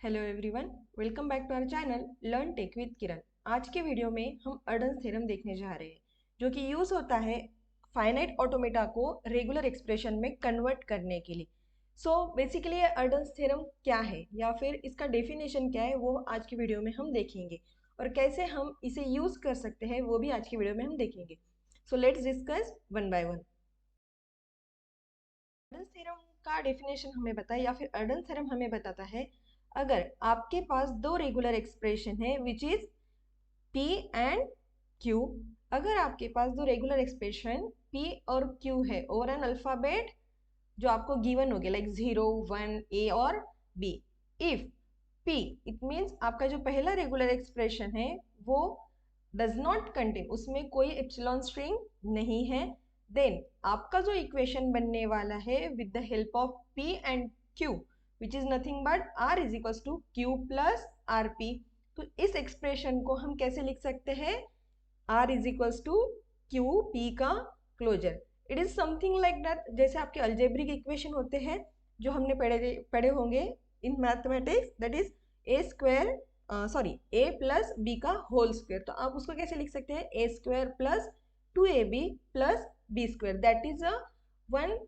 Hello everyone, welcome back to our channel learn tech with Kiran. आज के video में हम अर्डन्स थ्योरम देखने जा रहे हैं, जो कि यूज होता है फाइनाइट ऑटोमेटा को रेगुलर एक्सप्रेशन में कन्वर्ट करने के लिए। सो बेसिकली ये अर्डन्स थ्योरम क्या है या फिर इसका डेफिनेशन क्या है, वो आज की वीडियो में हम देखेंगे और कैसे हम इसे यूज कर सकते हैं वो भी आज की वीडियो में हम देखेंगे। So let's discuss one by one. Arden's theorem का डेफिनेशन हमें बताए या फिर अर्डन्स थ्योरम हमें बताता है, अगर आपके पास दो रेगुलर एक्सप्रेशन है which is P and Q, अगर आपके पास दो रेगुलर एक्सप्रेशन P और Q है ओवर एन अल्फाबेट जो आपको गिवन हो गया लाइक 0 1 A और B, if P it means आपका जो पहला रेगुलर एक्सप्रेशन है वो डज नॉट कंटेन, उसमें कोई एप्सिलॉन स्ट्रिंग नहीं है, देन आपका जो इक्वेशन बनने वाला है with the help of P and Q which is nothing but R is equals to Q plus RP। तो इस एक्सप्रेशन को हम कैसे लिख सकते हैं? R is equals to Q P का closure. It is something like that, जैसे आपके अलजेब्रिक इक्वेशन होते हैं जो हमने पढ़े होंगे in mathematics, that is a square a plus B का होल स्क्वायर। तो आप उसको कैसे लिख सकते हैं? A square plus 2ab plus B square. That is a one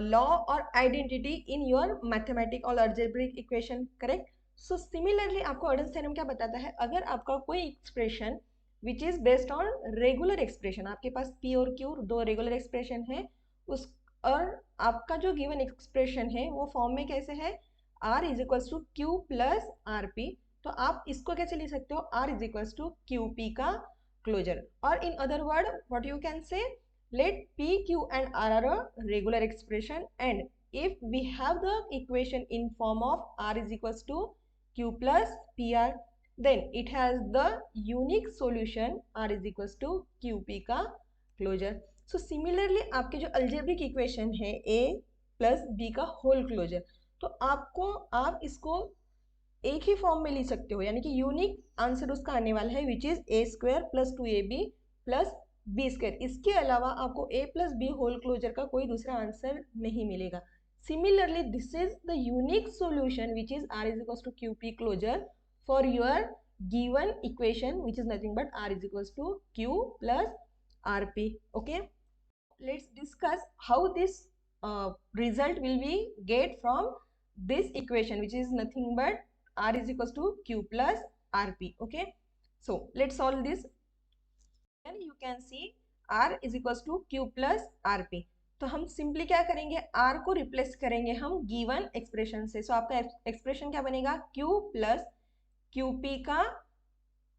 law or identity in your mathematic or algebraic equation, correct? So similarly आपको Arden's theorem क्या बताता है, अगर आपका कोई expression which is based on regular expression, आपके पास P और Q दो रेगुलर एक्सप्रेशन है उस, और आपका जो गिवन एक्सप्रेशन है वो फॉर्म में कैसे है? R is equals to Q plus RP। तो आप इसको कैसे लिख सकते हो? R is equals to QP का क्लोजर। और in other word what you can say, let P, Q and R are a regular expression, and if we have the equation in form of R is equals to Q plus PR, then it has the unique solution R is equals to QP का closure. So similarly आपके जो algebraic equation है A plus B का whole closure, तो आप इसको एक ही form में लिख सकते हो, यानी कि यूनिक आंसर उसका आने वाला है which is a square plus 2ab plus B square. इसके अलावा आपको a plus b whole closure का कोई दूसरा आंसर नहीं मिलेगा। Similarly this is the unique solution which is r is equals to QP closure for your given equation which is nothing but r is equals to Q plus RP। Okay, let's discuss how this result will be get from this equation which is nothing but R is equals to Q plus RP. Okay, so let's solve this. And you can see R is equals to Q plus RP. तो हम simply क्या करेंगे, R को replace करेंगे हम given expression से। सो आपका expression क्या बनेगा? Q प्लस QP का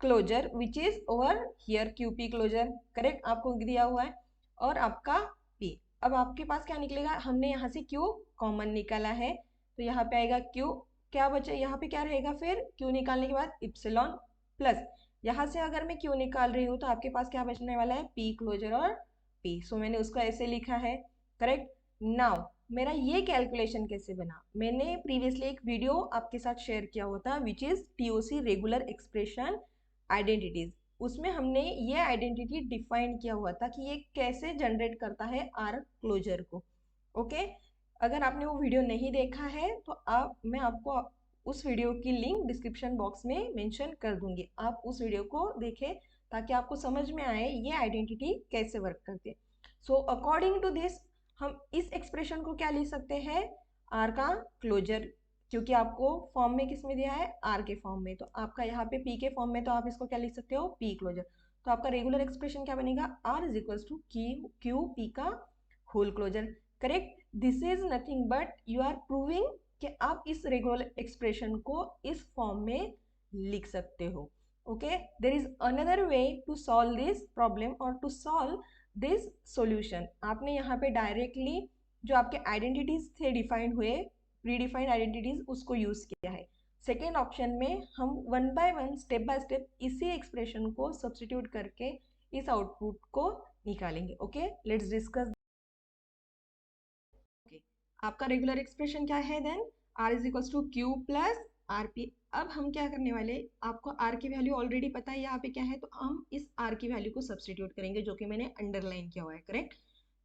closure which is over here QP closure, correct? आपको दिया हुआ है, और आपका P। अब आपके पास क्या निकलेगा? हमने यहाँ से Q कॉमन निकाला है, तो यहाँ पे आएगा Q, क्या बचे यहाँ पे, क्या रहेगा फिर? Q निकालने के बाद इप्सिलॉन प्लस यहाँ से अगर मैं Q निकाल रही हूँ तो आपके पास क्या बचने वाला है? P क्लोजर और P। सो मैंने उसको ऐसे लिखा है, करेक्ट? नाउ मेरा ये कैलकुलेशन कैसे बना, मैंने प्रीवियसली एक वीडियो आपके साथ शेयर किया हुआ था which is TOC regular expression identities. उसमें हमने ये आइडेंटिटी डिफाइन किया हुआ था कि ये कैसे जनरेट करता है आर क्लोजर को। ओके, अगर आपने वो वीडियो नहीं देखा है तो मैं आपको उस वीडियो की लिंक डिस्क्रिप्शन बॉक्स में मेंशन कर दूंगी, आप उस वीडियो को देखें ताकि आपको समझ में आए ये आइडेंटिटी कैसे वर्क करती है। सो अकॉर्डिंग टू दिस हम इस एक्सप्रेशन को क्या लिख सकते हैं? आर का क्लोजर, क्योंकि आपको फॉर्म में किस में दिया है? आर के फॉर्म में, तो आपका यहाँ पे पी के फॉर्म में, तो आप इसको क्या लिख सकते हो? P closure. तो आपका रेगुलर एक्सप्रेशन क्या बनेगा? R is equals to Q P का whole closure, correct? This is nothing but you are proving कि आप इस रेगुलर एक्सप्रेशन को इस फॉर्म में लिख सकते हो। Okay, there is another way to solve this problem और टू सॉल्व दिस सॉल्यूशन। आपने यहाँ पे डायरेक्टली जो आपके आइडेंटिटीज थे डिफाइंड हुए, प्रीडिफाइंड आइडेंटिटीज, उसको यूज किया है। सेकेंड ऑप्शन में हम one by one step by step इसी एक्सप्रेशन को सब्सटीट्यूट करके इस आउटपुट को निकालेंगे। Okay, let's discuss. आपका रेगुलर एक्सप्रेशन क्या है then? R is equals to Q plus RP। अब हम क्या करने वाले, आपको R की वैल्यू ऑलरेडी पता है यहाँ पे क्या है, तो हम इस R की वैल्यू को सब्सटीट्यूट करेंगे जो कि मैंने अंडरलाइन किया हुआ है, करेक्ट?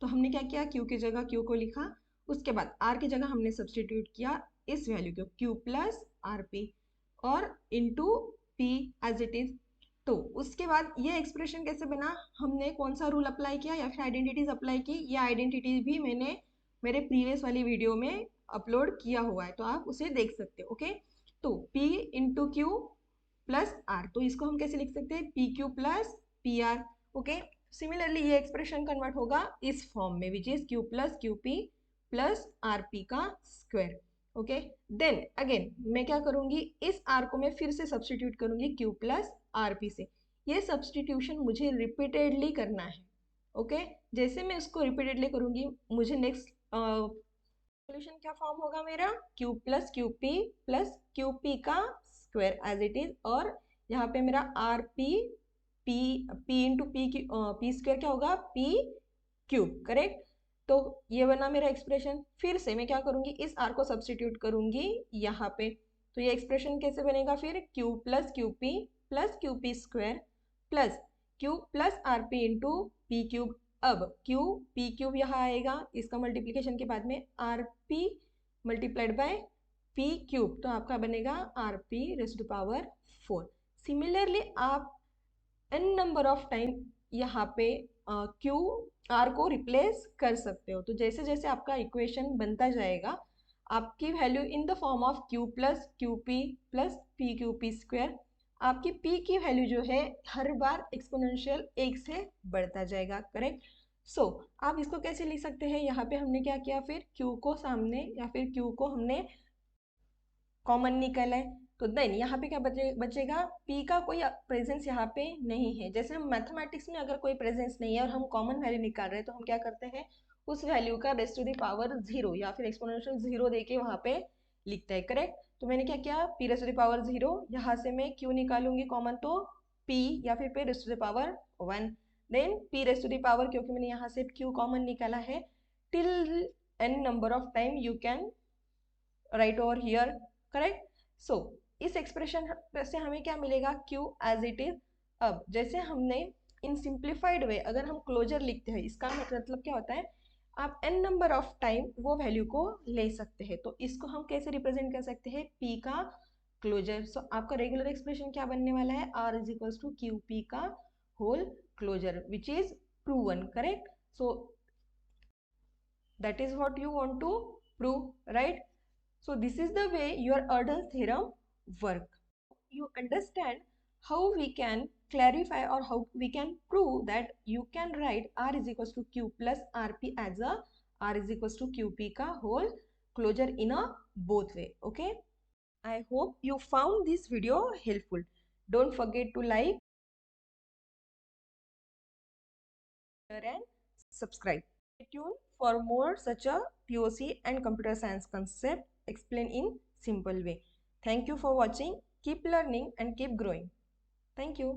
तो हमने क्या किया? Q की जगह Q को लिखा, उसके बाद R की जगह हमने सब्सटीट्यूट किया इस वैल्यू को q प्लस आर पी और into p as it is. तो उसके बाद ये एक्सप्रेशन कैसे बना, हमने कौन सा रूल अप्लाई किया या फिर आइडेंटिटीज अप्लाई की, ये आइडेंटिटीज भी मैंने मेरे प्रीवियस वाली वीडियो में अपलोड किया हुआ है, तो आप उसे देख सकते हो। ओके, तो P into q plus r, तो इसको हम कैसे लिख सकते हैं, p q plus p r. Okay, similarly ये एक्सप्रेशन कन्वर्ट होगा इस फॉर्म में which is q plus q p plus r p का स्क्वायर। ओके, देन अगेन मैं क्या करूंगी, इस आर को मैं फिर से सब्सटीट्यूट करूंगी क्यू प्लस आर पी से। ये सब्सटीट्यूशन मुझे रिपीटेडली करना है। ओके, जैसे मैं उसको रिपीटेडली करूंगी मुझे नेक्स्ट सोल्यूशन क्या फॉर्म होगा मेरा, q प्लस क्यू पी का स्क्वायर एज इट इज, और यहाँ पे मेरा R P P into P square क्या होगा, पी क्यूब, करेक्ट। तो ये बना मेरा एक्सप्रेशन। फिर से मैं क्या करूंगी, इस आर को सब्सटीट्यूट करूंगी यहाँ पे, तो ये एक्सप्रेशन कैसे बनेगा फिर, q plus q p square plus q plus r p into p cube. अब q पी क्यूब यहाँ आएगा, इसका मल्टीप्लीकेशन के बाद में r p multiplied by p cube, तो आपका बनेगा r p raise to power 4। Similarly आप n नंबर ऑफ टाइम यहाँ पे क्यू आर को रिप्लेस कर सकते हो। तो जैसे जैसे आपका इक्वेशन बनता जाएगा, आपकी value in the form of q plus q p square, आपकी p की वैल्यू जो है हर बार एक्सपोनेंशियल 1 से बढ़ता जाएगा, करेक्ट। सो आप इसको कैसे लिख सकते हैं, यहाँ पे हमने क्या किया, फिर q को सामने या फिर q को हमने कॉमन निकाला है, तो देन यहाँ पे क्या बचेगा, p का कोई प्रेजेंस यहाँ पे नहीं है। जैसे हम मैथमेटिक्स में अगर कोई प्रेजेंस नहीं है और हम कॉमन वैल्यू निकाल रहे हैं, तो हम क्या करते हैं, उस वैल्यू का रेज़ टू द पावर 0 या फिर एक्सपोनेंशियल 0 देके वहाँ पे लिखता है, करेक्ट। तो मैंने क्या किया, p raise to the power 0, यहाँ से मैं q निकालूंगी कॉमन, तो p या फिर p raise to the power 1, then p raise to the power, क्योंकि मैंने यहाँ से q कॉमन निकाला है, till n number of time you can write over here, correct. So इस एक्सप्रेशन से हमें क्या मिलेगा, q एज इट इज। अब जैसे हमने इन सिंप्लीफाइड वे अगर हम क्लोजर लिखते हैं, इसका मतलब क्या होता है, आप n नंबर ऑफ टाइम वो वैल्यू को ले सकते हैं, तो इसको हम कैसे रिप्रेजेंट कर सकते हैं, p का क्लोजर। सो आपका रेगुलर एक्सप्रेशन क्या बनने वाला है, r is equals to Q P का whole closure which is proven, correct. So that is what you want to prove, right? So this is the way your Erdős theorem work. You understand how we can clarify or how we can prove that you can write r is equals to q plus rp as a r is equals to qp ka whole closure in a both way. Okay, I hope you found this video helpful. Don't forget to like, share and subscribe. Stay tuned for more such a POC and computer science concept explained in simple way. Thank you for watching. Keep learning and keep growing. Thank you.